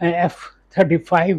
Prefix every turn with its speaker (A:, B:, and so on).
A: F-35